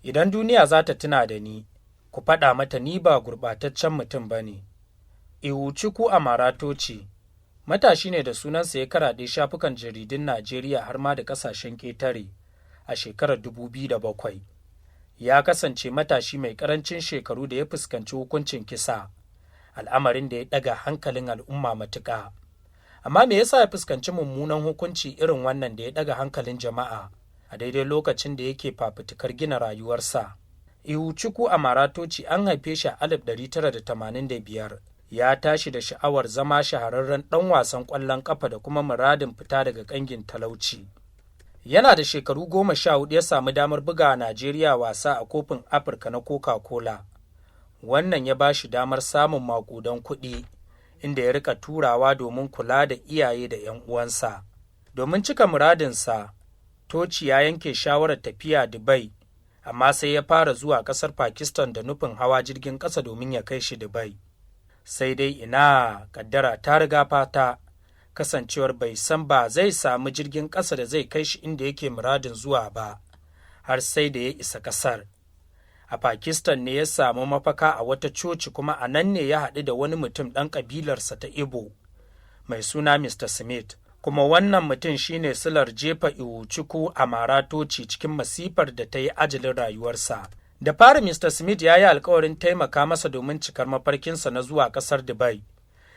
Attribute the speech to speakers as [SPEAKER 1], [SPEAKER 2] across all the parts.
[SPEAKER 1] Idan duniya za ta tuna da ni, ku faɗa mata ni ba gurɓataccen mutum ba ne. Iwuchukwu Amaratochi matashi ne da sunansa ya karaɗe shafukan jaridun Najeriya har ma da ƙasashen ƙetare a shekarar 2007. Ya kasance matashi mai ƙarancin shekaru da ya fuskanci hukuncin kisa, al'amarin da ya ɗaga hankalin al'umma matuƙa. Amma me yasa ya fuskanci mummunan hukunci irin wannan da ya ɗaga hankalin jama'a a daidai lokacin da yake fafutukar gina rayuwarsa? Iwuchukwu Amaratochi an haife shi a 1985. Ya tashi da sha'awar zama shahararren ɗan wasan ƙwallon ƙafa da kuma muradin fita daga ƙangin talauci. Yana da shekaru 14 ya samu damar buga a Najeriya wasa a kofin Afirka na Coca-Cola. Wannan ya ba shi damar samun maƙudan kuɗi, inda ya rika turawa domin kula da iyaye da 'yan uwansa. Domin cika muradinsa, Tochi ya yanke shawarar tafiya Dubai, amma sai ya fara zuwa ƙasar Pakistan da nufin hawa jirgin ƙasa domin ya kai shi Dubai. Sai dai ina ƙaddara ta riga fata, kasancewar bai san ba zai samu jirgin ƙasa da zai kai shi inda yake muradin zuwa ba, har sai da ya isa ƙasar. A Pakistan ne ya samu mafaka a wata coci, kuma a nan ne ya haɗu da wani mutum ɗan ƙabilarsa ta Igbo mai suna Mr. Smith, kuma wannan mutum shine silar jefa Iwuchukwu Amaratochi cikin masifar da ta yi ajalin rayuwarsa. Da fari Mr. Smith ya yi alkawarin taimaka masa domin cikar mafarkinsa na zuwa ƙasar Dubai,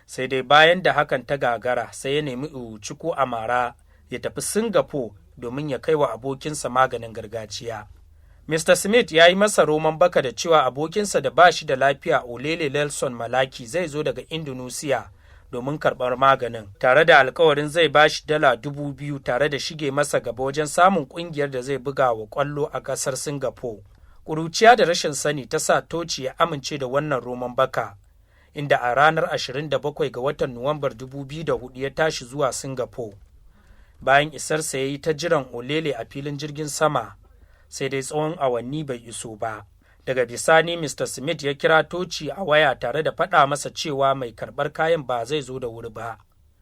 [SPEAKER 1] sai dai bayan da hakan ta gagara sai ya nemi Iwuchukwu Amara ya tafi Singapore domin ya kai wa abokinsa maganin gargajiya. Mr. Smith ya yi masa roman baka da cewa abokinsa da ba shi da lafiya Olele Nelson Malaki zai zo daga Indonesia domin karɓar maganin, tare da alkawarin zai ba shi $2,000 tare da shige masa gaba wajen samun ƙungiyar da zai buga wa ƙwallo a ƙasar Singapore. Ƙuruciya da rashin sani ta sa Tochi ya amince da wannan roman baka, inda a ranar 27 ga watan Nuwambar 2004 ya tashi zuwa Singapore. Bayan isarsa ya yi ta jiran Olele a filin jirgin sama, sai dai tsawon awanni bai iso ba. Daga bisani Mr. Smith ya kira Tochi a waya tare da faɗa masa cewa mai karɓar kayan ba zai zo da wuri ba.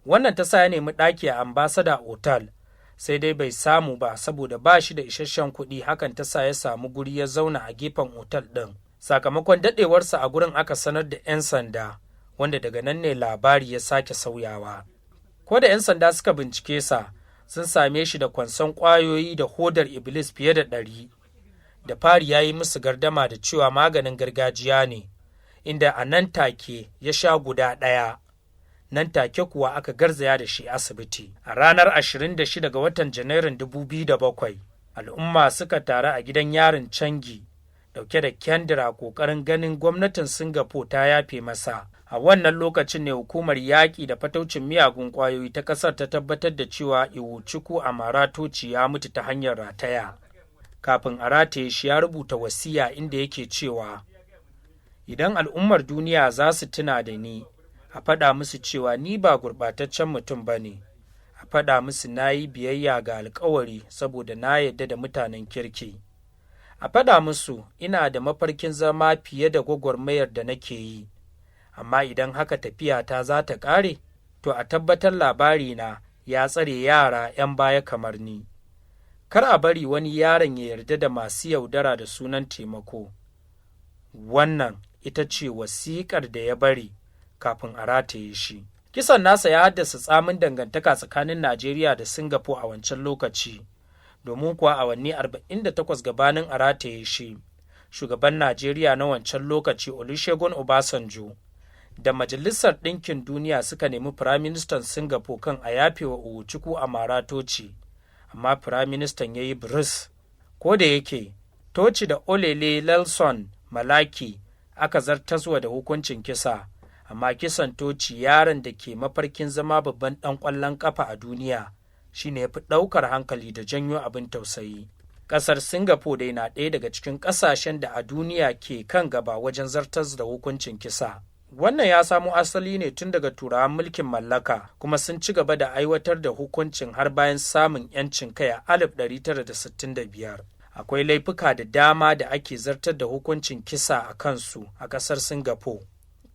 [SPEAKER 1] Wannan ta sa ya nemi ɗaki a Ambassador Hotel, sai dai bai samu ba saboda ba shi da isasshen kuɗi. Hakan ta sa ya samu guri ya zauna a gefen otal ɗin. Sakamakon daɗewarsa a gurin aka sanar da 'yan sanda, wanda daga nan ne labari ya sake sauyawa. Ko da 'yan sanda suka bincike sa, sun same shi da kwanson ƙwayoyi da hodar Iblis fiye da 100. Da fari ya yi musu gardama da cewa maganin gargajiya ne, inda a nan take ya sha guda ɗaya. Nan take kuwa aka garzaya da shi asibiti. A ranar 26 ga watan Janairun 2007, al'umma suka taru a gidan yarin Changi, dauke da kyandira ƙoƙarin ganin gwamnatin Singapore ta yafe masa. A wannan lokacin ne hukumar yaƙi da fataucin miyagun ƙwayoyi ta ƙasar ta tabbatar da cewa Iwuchukwu Amaratochi ya mutu ta hanyar rataya. Kafin a rataye shi ya rubuta wasiya inda yake cewa, idan al'ummar duniya za su tuna da ni, a faɗa musu cewa ni ba gurɓataccen mutum ba ne, a faɗa musu na yi biyayya ga alkawari saboda na yarda da mutanen kirki, a faɗa musu ina da mafarkin zama fiye da gwagwarmayar da nake yi, amma idan haka tafiyata za ta ƙare, to a tabbatar labarina ya tsare yara 'yan baya kamar ni. Kar a bari wani yaron ya yarda da masu yaudara da sunan taimako. Wannan ita ce wasiƙar da ya bari kafin a rataye shi. Kisan nasa ya haddasa tsamin dangantaka tsakanin Najeriya da Singapore a wancan lokaci, domin kuwa awanni 48 gabanin a rataye shi, shugaban Najeriya na wancan lokaci Olusegun Obasanjo da Majalisar Ɗinkin Duniya suka nemi Firaministan Singapore kan a yafewa Iwuchukwu Amaratochi, amma Firaministan ya yi biris. Ko da yake, Tochi da Olele Nelson Malaki aka zartaswa da hukuncin kisa, amma kisan Tochi, yaron da ke mafarkin zama babban ɗan ƙwallon ƙafa a duniya, shi ne ya fi ɗaukar hankali da janyo abin tausayi. Ƙasar Singapore dai na ɗaya daga cikin ƙasashen da a duniya ke kan gaba wajen zartas da hukuncin kisa. Wannan ya samo asali ne tun daga turawan mulkin mallaka, kuma sun ci gaba da aiwatar da hukuncin har bayan samun 'yancin kai a 1965. Akwai laifuka da dama da ake zartar da hukuncin kisa a kansu a ƙasar Singapore.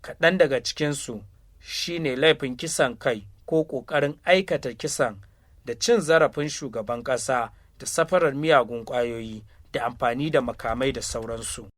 [SPEAKER 1] Kaɗan daga cikinsu shi ne laifin kisan kai ko ƙoƙarin aikata kisan, da cin zarafin shugaban ƙasa, da safarar miyagun ƙwayoyi, da amfani da makamai da sauransu.